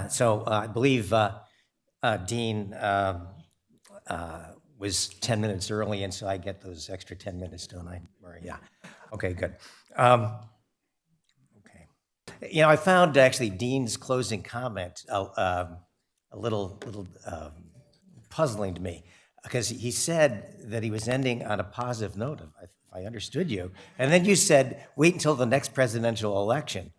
So I believe Dean was 10 minutes early, and so I get those extra 10 minutes, don't I, Murray? Yeah. Okay, good. Okay. I found actually Dean's closing comment a little puzzling to me, because he said that he was ending on a positive note, if I understood you, and then you said, wait until the next presidential election.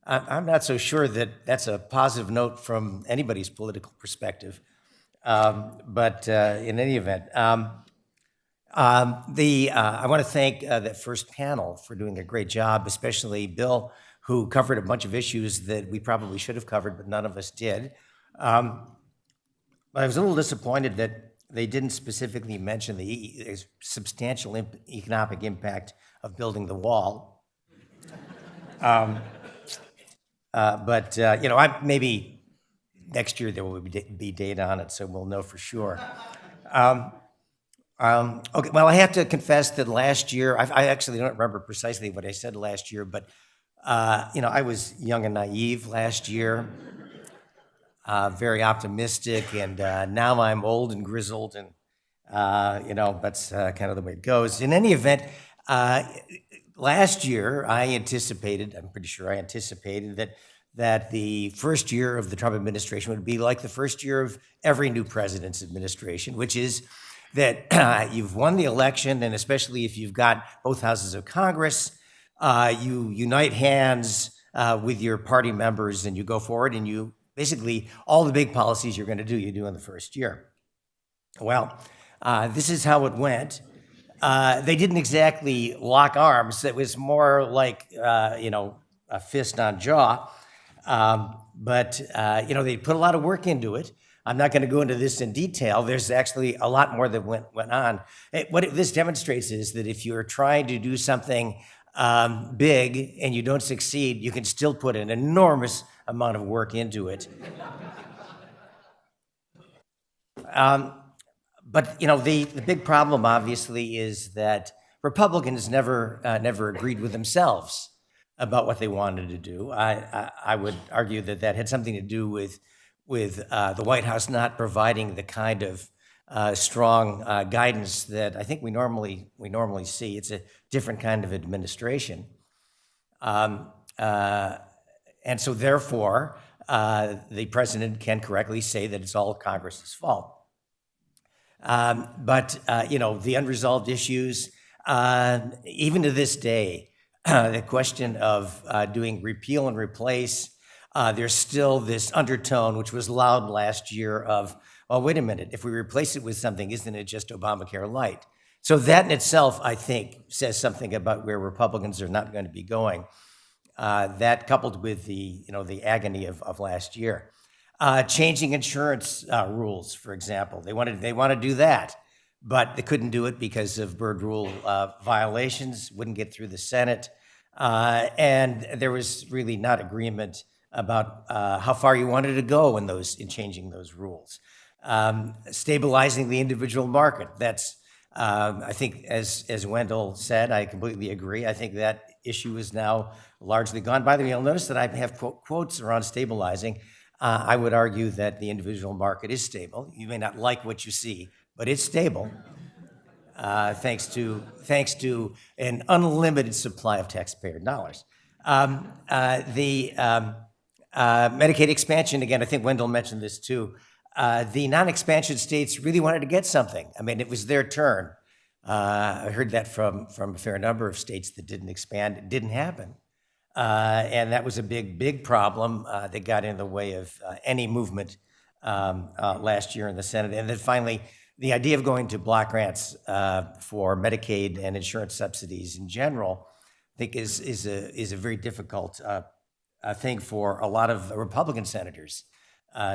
I'm not so sure that that's a positive note from anybody's political perspective, but in any event, I want to thank that first panel for doing a great job, especially Bill, who covered a bunch of issues that we probably should have covered, but none of us did. I was a little disappointed that they didn't specifically mention the substantial economic impact of building the wall. Maybe next year there will be data on it, so we'll know for sure. Okay, well, I have to confess that last year, I actually don't remember precisely what I said last year, but I was young and naive last year, very optimistic, and now I'm old and grizzled, and that's kind of the way it goes. In any event, last year I'm pretty sure I anticipated that the first year of the Trump administration would be like the first year of every new president's administration, which is that you've won the election, and especially if you've got both houses of Congress, you unite hands with your party members and you go forward, and you basically, all the big policies you're going to do, you do in the first year. Well, this is how it went. They didn't exactly lock arms. It was more like, a fist on jaw. But they put a lot of work into it. I'm not going to go into this in detail. There's actually a lot more that went on. What this demonstrates is that if you're trying to do something big and you don't succeed, you can still put an enormous amount of work into it. But the big problem, obviously, is that Republicans never agreed with themselves about what they wanted to do. I would argue that had something to do with the White House not providing the kind of strong guidance that I think we normally see. It's a different kind of administration, and so therefore the president can correctly say that it's all Congress's fault. But the unresolved issues, even to this day, the question of doing repeal and replace, there's still this undertone, which was loud last year, of, well, wait a minute, if we replace it with something, isn't it just Obamacare light? So that in itself, I think, says something about where Republicans are not going to be going. That coupled with the agony of last year. Changing insurance rules, for example. They want to do that, but they couldn't do it because of Byrd Rule violations, wouldn't get through the Senate, and there was really not agreement about how far you wanted to go in changing those rules. Stabilizing the individual market. That's, I think, as Wendell said, I completely agree. I think that issue is now largely gone. By the way, you'll notice that I have quotes around stabilizing. I would argue that the individual market is stable. You may not like what you see, but it's stable, thanks to an unlimited supply of taxpayer dollars. The Medicaid expansion, again, I think Wendell mentioned this too. The non-expansion states really wanted to get something. I mean, it was their turn. I heard that from a fair number of states that didn't expand. It didn't happen. And that was a big problem that got in the way of any movement last year in the Senate. And then finally, the idea of going to block grants for Medicaid and insurance subsidies in general, I think is a very difficult thing for a lot of Republican senators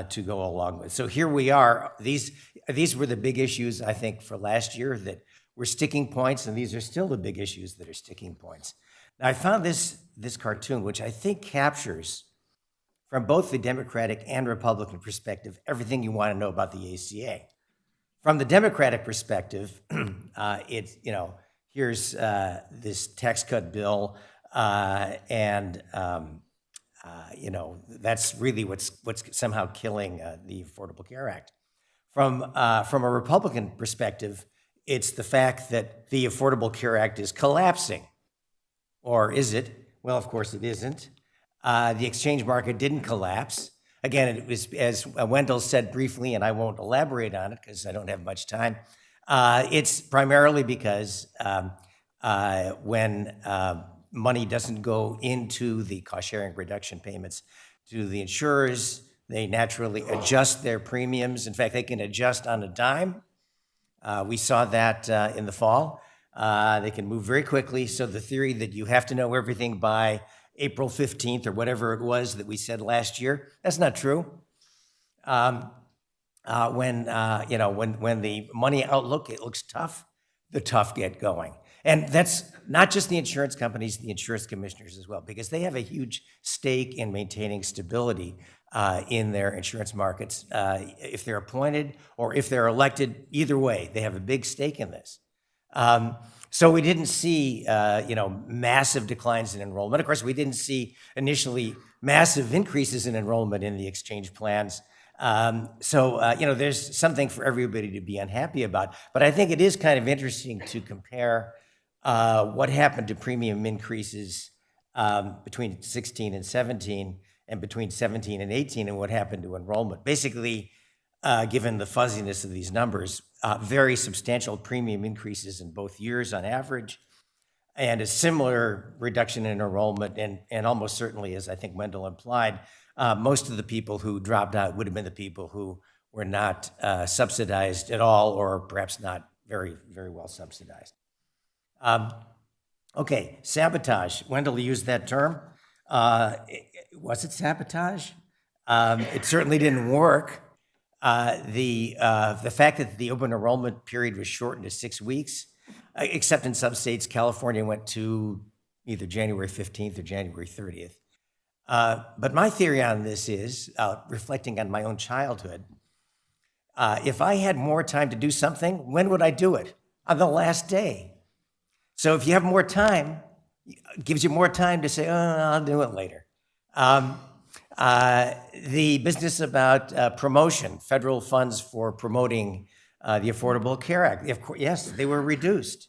to go along with. So here we are. These were the big issues, I think, for last year that were sticking points, and these are still the big issues that are sticking points. Now, I found this cartoon, which I think captures, from both the Democratic and Republican perspective, everything you want to know about the ACA. From the Democratic perspective, here's this tax cut bill, and that's really what's somehow killing the Affordable Care Act. From a Republican perspective, it's the fact that the Affordable Care Act is collapsing. Or is it? Well, of course it isn't. The exchange market didn't collapse. Again, it was, as Wendell said briefly, and I won't elaborate on it because I don't have much time, it's primarily because when money doesn't go into the cost-sharing reduction payments to the insurers, they naturally adjust their premiums. In fact, they can adjust on a dime. We saw that in the fall. They can move very quickly. So the theory that you have to know everything by April 15th or whatever it was that we said last year, that's not true. When the money outlook, it looks tough, the tough get going. And that's not just the insurance companies, the insurance commissioners as well, because they have a huge stake in maintaining stability in their insurance markets. If they're appointed or if they're elected, either way, they have a big stake in this. So we didn't see, massive declines in enrollment. Of course, we didn't see initially massive increases in enrollment in the exchange plans. There's something for everybody to be unhappy about. But I think it is kind of interesting to compare what happened to premium increases between 16 and 17 and between 17 and 18 and what happened to enrollment. Basically, given the fuzziness of these numbers, very substantial premium increases in both years on average, and a similar reduction in enrollment, and almost certainly, as I think Wendell implied, most of the people who dropped out would have been the people who were not subsidized at all, or perhaps not very, very well subsidized. Okay, sabotage. Wendell used that term. Was it sabotage? It certainly didn't work. The fact that the open enrollment period was shortened to 6 weeks, except in some states, California went to either January 15th or January 30th. But my theory on this is, reflecting on my own childhood, if I had more time to do something, when would I do it? On the last day. So if you have more time, it gives you more time to say, oh, I'll do it later. The business about promotion, federal funds for promoting the Affordable Care Act, yes, they were reduced.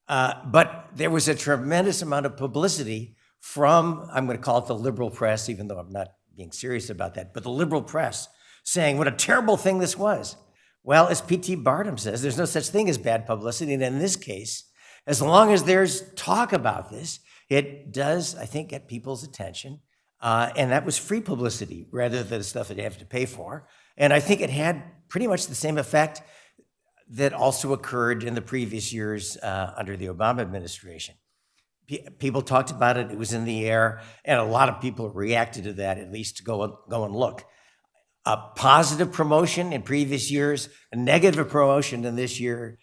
But there was a tremendous amount of publicity from, I'm going to call it the liberal press, even though I'm not being serious about that, but the liberal press saying what a terrible thing this was. Well, as P.T. Barnum says, there's no such thing as bad publicity. And in this case, as long as there's talk about this, it does, I think, get people's attention. And that was free publicity rather than stuff that you have to pay for. And I think it had pretty much the same effect that also occurred in the previous years under the Obama administration. People talked about it, it was in the air, and a lot of people reacted to that, at least to go and look. A positive promotion in previous years, a negative promotion in this year,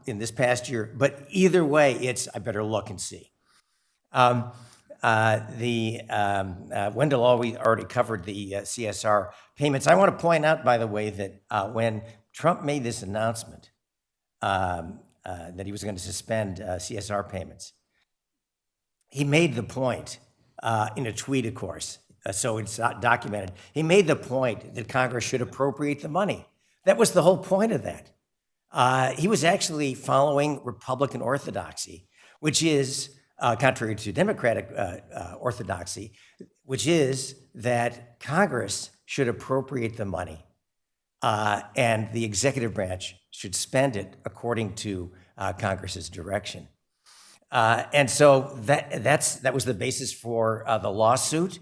in this past year, but either way, it's, I better look and see. Wendell already covered the CSR payments. I want to point out, by the way, that when Trump made this announcement that he was going to suspend CSR payments, he made the point in a tweet, of course, so it's not documented. He made the point that Congress should appropriate the money. That was the whole point of that. He was actually following Republican orthodoxy, which is, contrary to Democratic orthodoxy, which is that Congress should appropriate the money and the executive branch should spend it according to Congress's direction. And so that was the basis for the lawsuit,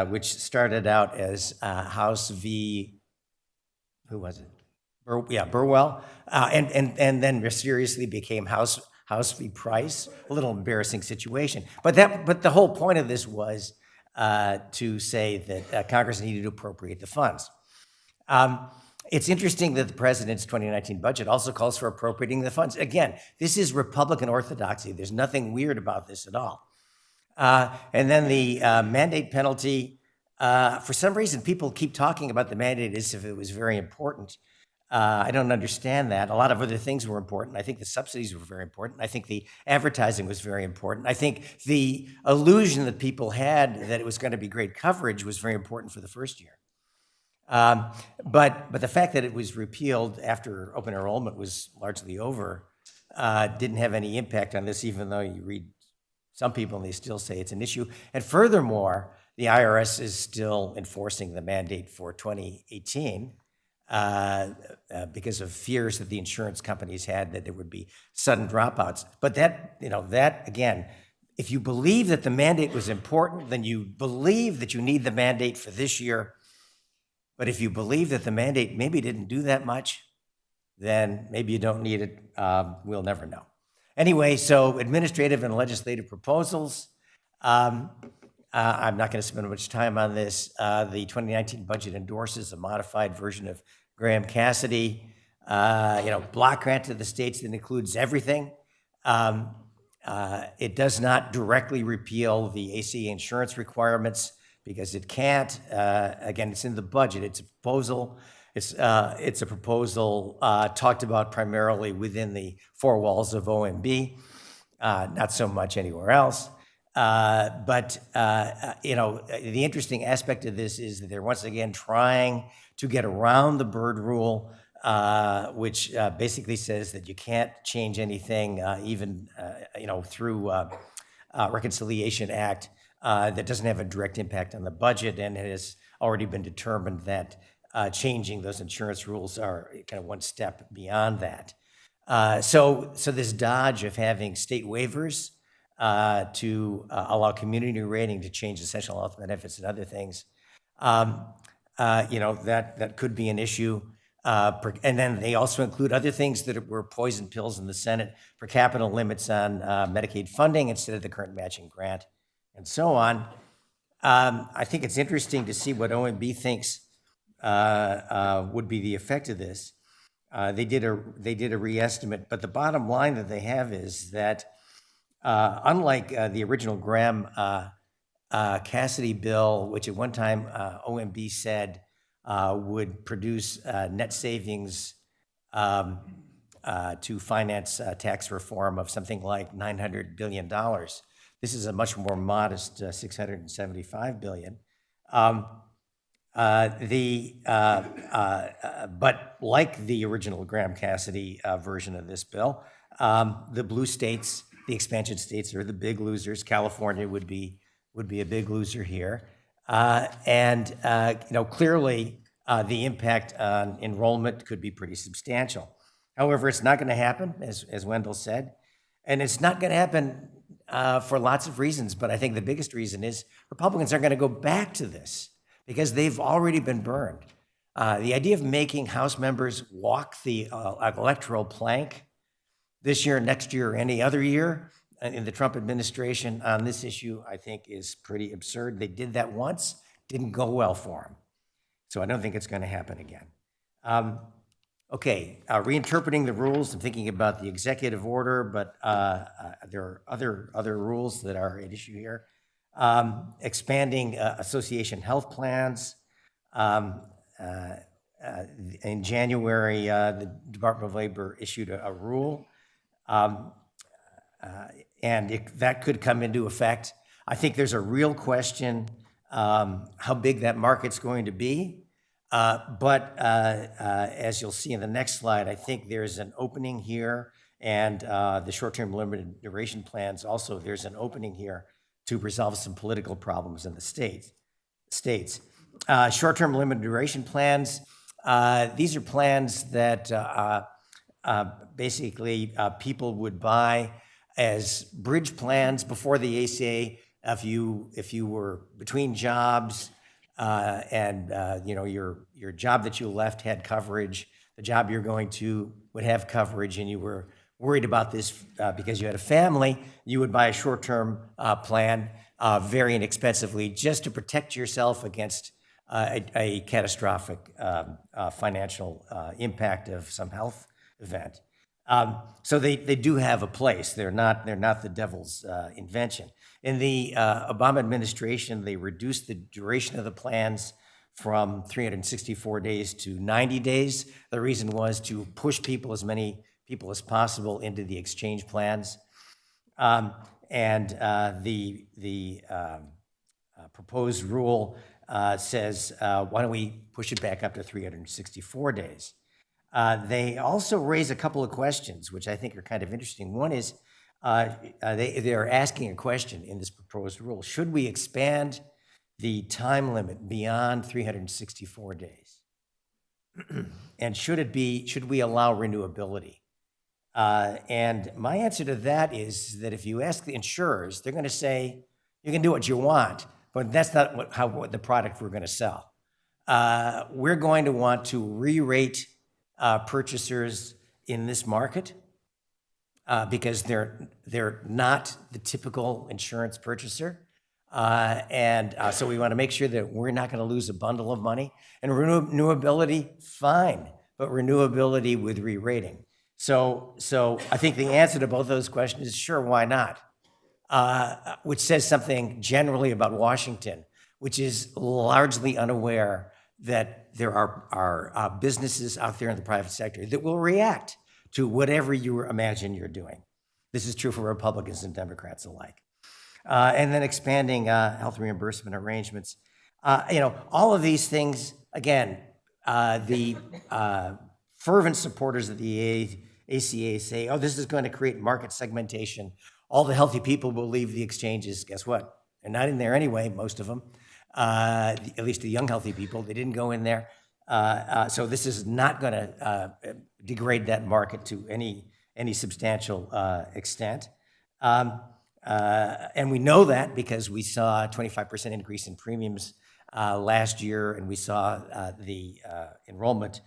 which started out as House v. Who was it? Burwell, and then mysteriously became House v. Price. A little embarrassing situation, but the whole point of this was to say that Congress needed to appropriate the funds. It's interesting that the president's 2019 budget also calls for appropriating the funds. Again, this is Republican orthodoxy. There's nothing weird about this at all. And then the mandate penalty, for some reason, people keep talking about the mandate as if it was very important. I don't understand that. A lot of other things were important. I think the subsidies were very important. I think the advertising was very important. I think the illusion that people had that it was going to be great coverage was very important for the first year. But the fact that it was repealed after open enrollment was largely over didn't have any impact on this, even though you read some people and they still say it's an issue. And furthermore, the IRS is still enforcing the mandate for 2018 because of fears that the insurance companies had that there would be sudden dropouts. But that again, if you believe that the mandate was important, then you believe that you need the mandate for this year. But if you believe that the mandate maybe didn't do that much, then maybe you don't need it. We'll never know. Anyway, so administrative and legislative proposals. I'm not going to spend much time on this. The 2019 budget endorses a modified version of Graham-Cassidy, block grant to the states that includes everything. It does not directly repeal the ACA insurance requirements because it can't. Again, it's in the budget. It's a proposal. It's a proposal talked about primarily within the four walls of OMB, not so much anywhere else. But the interesting aspect of this is that they're once again trying to get around the Byrd rule, which basically says that you can't change anything, even through Reconciliation Act that doesn't have a direct impact on the budget, and it has already been determined that changing those insurance rules are kind of one step beyond that. So this dodge of having state waivers to allow community rating to change essential health benefits and other things, that could be an issue. And then they also include other things that were poison pills in the Senate for capital limits on Medicaid funding instead of the current matching grant, and so on. I think it's interesting to see what OMB thinks would be the effect of this. They did a re-estimate, but the bottom line that they have is that unlike the original Graham Cassidy bill, which at one time OMB said would produce net savings to finance tax reform of something like $900 billion. This is a much more modest $675 billion. But like the original Graham Cassidy version of this bill, the blue states, the expansion states, are the big losers. California would be a big loser here, and clearly the impact on enrollment could be pretty substantial. However, it's not going to happen, as Wendell said, and it's not going to happen for lots of reasons. But I think the biggest reason is Republicans aren't going to go back to this because they've already been burned. The idea of making House members walk the electoral plank this year, next year, or any other year in the Trump administration on this issue, I think, is pretty absurd. They did that once, didn't go well for them. So I don't think it's going to happen again. Reinterpreting the rules. I'm thinking about the executive order, but there are other rules that are at issue here. Expanding association health plans. In January, the Department of Labor issued a rule, and that could come into effect. I think there's a real question how big that market's going to be. But as you'll see in the next slide, I think there's an opening here, and the short-term limited duration plans also, there's an opening here to resolve some political problems in the states. Short-term limited duration plans, these are plans that basically people would buy as bridge plans before the ACA. If you were between jobs and your job that you left had coverage, the job you're going to would have coverage, and you were worried about this because you had a family, you would buy a short-term plan very inexpensively just to protect yourself against a catastrophic financial impact of some health event. So they do have a place. They're not the devil's invention. In the Obama administration, they reduced the duration of the plans from 364 days to 90 days. The reason was to push people, as many people as possible, into the exchange plans. The proposed rule says, why don't we push it back up to 364 days? They also raise a couple of questions, which I think are kind of interesting. One is they're asking a question in this proposed rule: should we expand the time limit beyond 364 days? And should we allow renewability? And my answer to that is that if you ask the insurers, they're going to say, you can do what you want, but that's not what the product we're going to sell. We're going to want to re-rate purchasers in this market because they're not the typical insurance purchaser. So we want to make sure that we're not going to lose a bundle of money. And renewability, fine, but renewability with re-rating. So I think the answer to both those questions is sure, why not? Which says something generally about Washington, which is largely unaware that there are businesses out there in the private sector that will react to whatever you imagine you're doing. This is true for Republicans and Democrats alike. And then expanding health reimbursement arrangements. All of these things, again, the fervent supporters of the ACA say, oh, this is going to create market segmentation. All the healthy people will leave the exchanges. Guess what? They're not in there anyway, most of them. At least the young, healthy people, they didn't go in there. So this is not going to degrade that market to any substantial extent. And we know that because we saw a 25% increase in premiums last year, and we saw the enrollment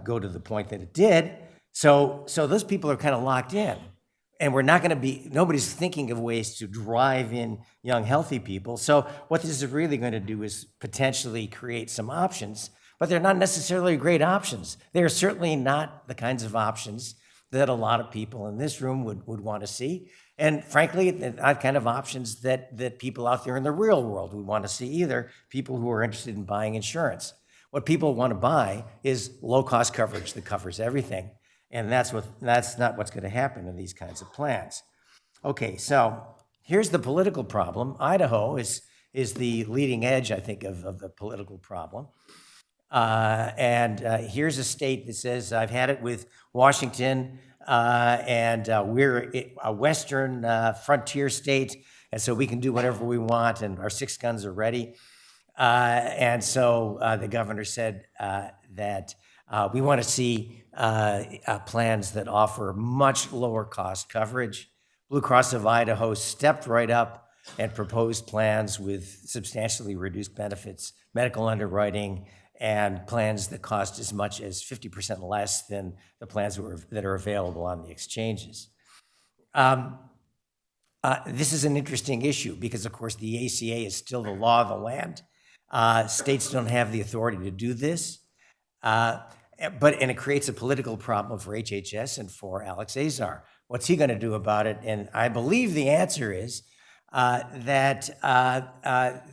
go to the point that it did. So those people are kind of locked in. And we're not going to nobody's thinking of ways to drive in young, healthy people. So what this is really going to do is potentially create some options, but they're not necessarily great options. They're certainly not the kinds of options that a lot of people in this room would want to see. And frankly, not kind of options that people out there in the real world would want to see either, people who are interested in buying insurance. What people want to buy is low-cost coverage that covers everything. And that's not what's going to happen in these kinds of plans. Okay, so here's the political problem. Idaho is the leading edge, I think, of the political problem. Here's a state that says, I've had it with Washington, and we're a Western frontier state, and so we can do whatever we want, and our 6 guns are ready. So the governor said that we want to see plans that offer much lower cost coverage. Blue Cross of Idaho stepped right up and proposed plans with substantially reduced benefits, medical underwriting, and plans that cost as much as 50% less than the plans that are available on the exchanges. This is an interesting issue because, of course, the ACA is still the law of the land. States don't have the authority to do this. And it creates a political problem for HHS and for Alex Azar. What's he going to do about it? And I believe the answer is that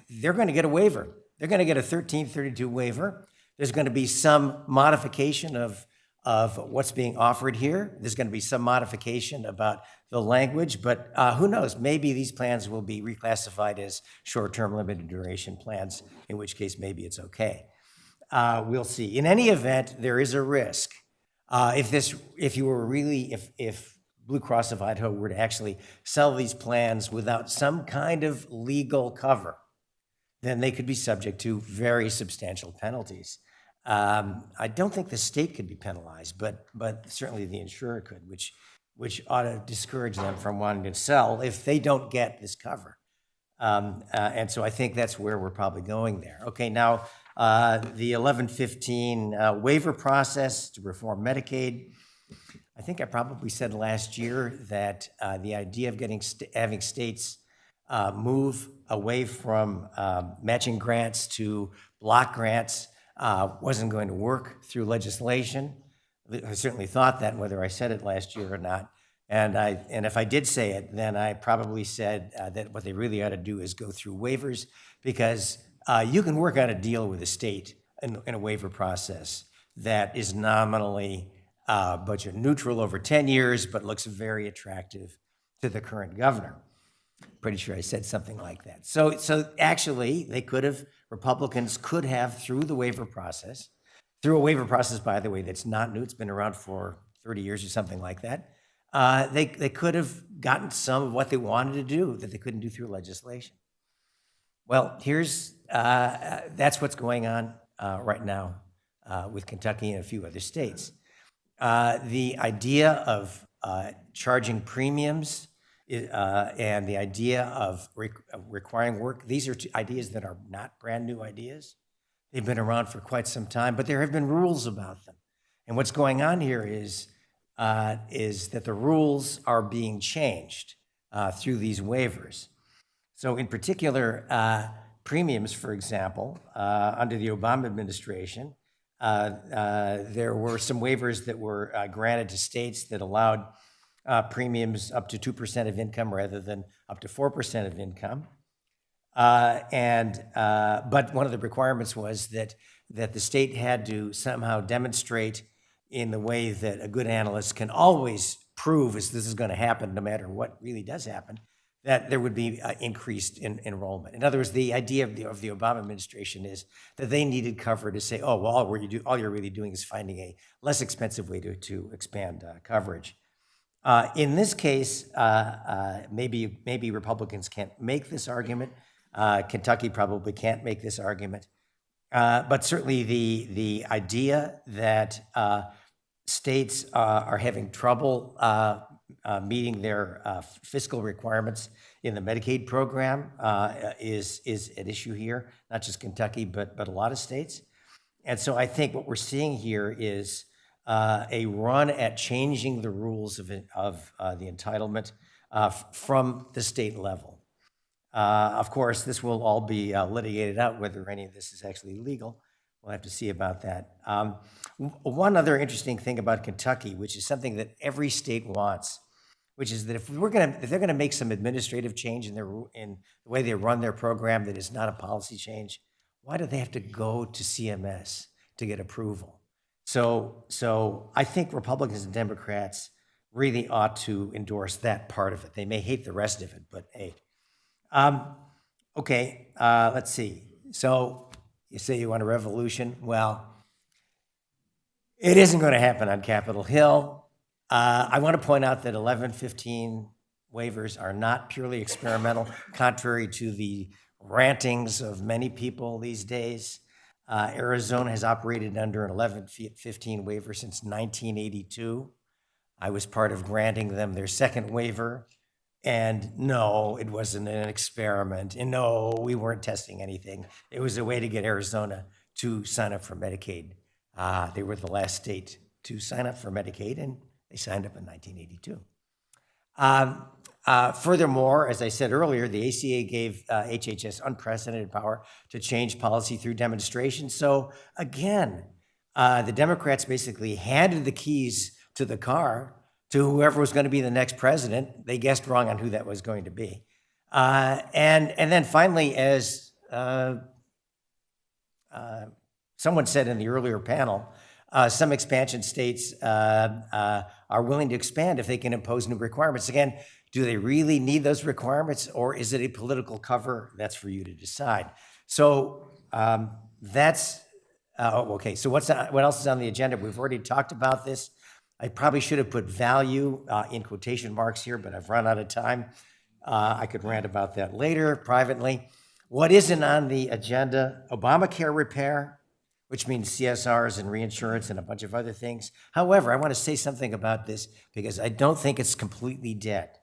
they're going to get a waiver. They're going to get a 1332 waiver. There's going to be some modification of what's being offered here. There's going to be some modification about the language, but who knows? Maybe these plans will be reclassified as short-term limited duration plans, in which case maybe it's okay. We'll see. In any event, there is a risk. If Blue Cross of Idaho were to actually sell these plans without some kind of legal cover, then they could be subject to very substantial penalties. I don't think the state could be penalized, but certainly the insurer could, which ought to discourage them from wanting to sell if they don't get this cover. And so I think that's where we're probably going there. Okay, now the 1115 waiver process to reform Medicaid. I think I probably said last year that the idea of having states move away from matching grants to block grants wasn't going to work through legislation. I certainly thought that, whether I said it last year or not. And if I did say it, then I probably said that what they really ought to do is go through waivers, because you can work out a deal with the state in a waiver process that is nominally budget neutral over 10 years, but looks very attractive to the current governor. Pretty sure I said something like that. So actually, Republicans could have, through a waiver process, by the way, that's not new, it's been around for 30 years or something like that, they could have gotten some of what they wanted to do that they couldn't do through legislation. Well, that's what's going on right now with Kentucky and a few other states. The idea of charging premiums and the idea of requiring work, these are two ideas that are not brand new ideas. They've been around for quite some time, but there have been rules about them. And what's going on here is that the rules are being changed through these waivers. So in particular, premiums, for example, under the Obama administration, there were some waivers that were granted to states that allowed premiums up to 2% of income rather than up to 4% of income. But one of the requirements was that the state had to somehow demonstrate in the way that a good analyst can always prove as this is going to happen no matter what really does happen, that there would be increased enrollment. In other words, the idea of the Obama administration is that they needed cover to say, oh, well, all you're really doing is finding a less expensive way to expand coverage. In this case, maybe Republicans can't make this argument. Kentucky probably can't make this argument. But certainly the idea that states are having trouble meeting their fiscal requirements in the Medicaid program is an issue here, not just Kentucky, but a lot of states. And so I think what we're seeing here is a run at changing the rules of the entitlement from the state level. Of course, this will all be litigated out, whether any of this is actually legal. We'll have to see about that. One other interesting thing about Kentucky, which is something that every state wants, which is that if they're going to make some administrative change in the way they run their program that is not a policy change, why do they have to go to CMS to get approval? So I think Republicans and Democrats really ought to endorse that part of it. They may hate the rest of it, but hey. Let's see. So you say you want a revolution. Well, it isn't going to happen on Capitol Hill. I want to point out that 1115 waivers are not purely experimental, contrary to the rantings of many people these days. Arizona has operated under an 1115 waiver since 1982. I was part of granting them their second waiver. And no, it wasn't an experiment. And no, we weren't testing anything. It was a way to get Arizona to sign up for Medicaid. They were the last state to sign up for Medicaid, and they signed up in 1982. Furthermore, as I said earlier, the ACA gave HHS unprecedented power to change policy through demonstration. So again, the Democrats basically handed the keys to the car to whoever was going to be the next president. They guessed wrong on who that was going to be. And then finally, as someone said in the earlier panel, some expansion states are willing to expand if they can impose new requirements. Again, do they really need those requirements, or is it a political cover? That's for you to decide. So that's, okay, so what else is on the agenda? We've already talked about this. I probably should have put value in quotation marks here, but I've run out of time. I could rant about that later privately. What isn't on the agenda? Obamacare repair, which means CSRs and reinsurance and a bunch of other things. However, I want to say something about this because I don't think it's completely dead.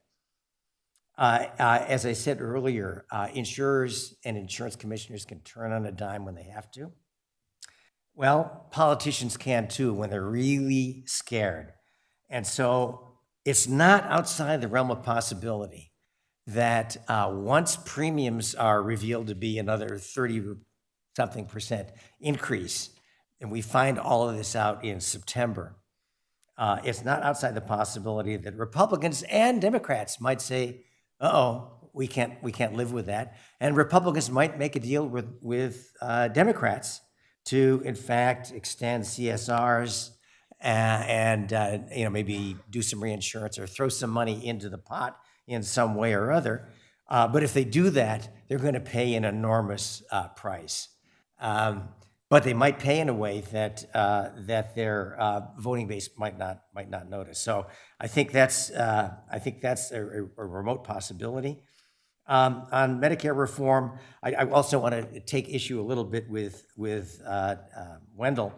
As I said earlier, insurers and insurance commissioners can turn on a dime when they have to. Well, politicians can too when they're really scared. And so it's not outside the realm of possibility that once premiums are revealed to be another 30-something% increase, and we find all of this out in September, it's not outside the possibility that Republicans and Democrats might say, uh-oh, we can't live with that. And Republicans might make a deal with Democrats to, in fact, extend CSRs and maybe do some reinsurance or throw some money into the pot in some way or other. But if they do that, they're going to pay an enormous price. But they might pay in a way that their voting base might not notice. So I think that's a remote possibility. On Medicare reform, I also want to take issue a little bit with Wendell.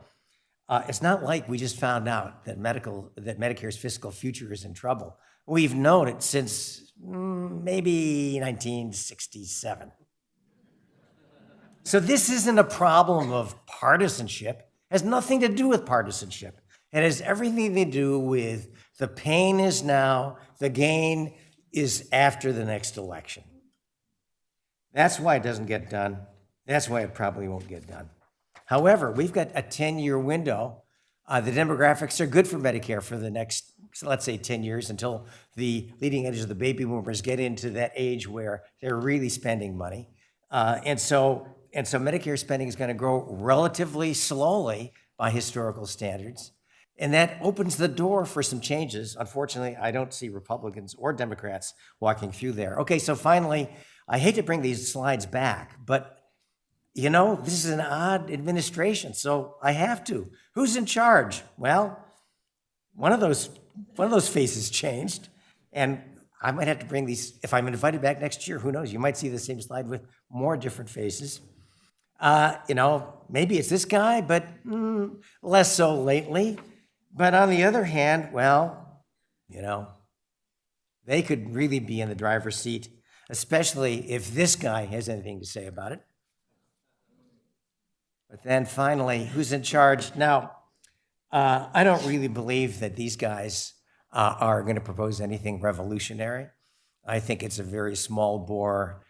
It's not like we just found out that Medicare's fiscal future is in trouble. We've known it since maybe 1967. So this isn't a problem of partisanship. It has nothing to do with partisanship. It has everything to do with the pain is now, the gain is after the next election. That's why it doesn't get done. That's why it probably won't get done. However, we've got a 10-year window. The demographics are good for Medicare for the next, let's say, 10 years until the leading edge of the baby boomers get into that age where they're really spending money. And so Medicare spending is going to grow relatively slowly by historical standards. And that opens the door for some changes. Unfortunately, I don't see Republicans or Democrats walking through there. Okay, so finally, I hate to bring these slides back, but this is an odd administration, so I have to. Who's in charge? Well, one of those faces changed, and I might have to bring these, if I'm invited back next year, who knows? You might see the same slide with more different faces. Maybe it's this guy, but less so lately. But on the other hand, they could really be in the driver's seat, especially if this guy has anything to say about it. But then finally, who's in charge? Now, I don't really believe that these guys are going to propose anything revolutionary. I think it's a very small bore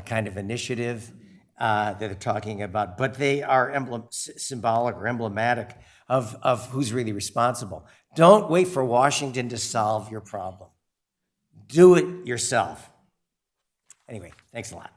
kind of initiative that they're talking about, but they are symbolic or emblematic of who's really responsible. Don't wait for Washington to solve your problem. Do it yourself. Anyway, thanks a lot.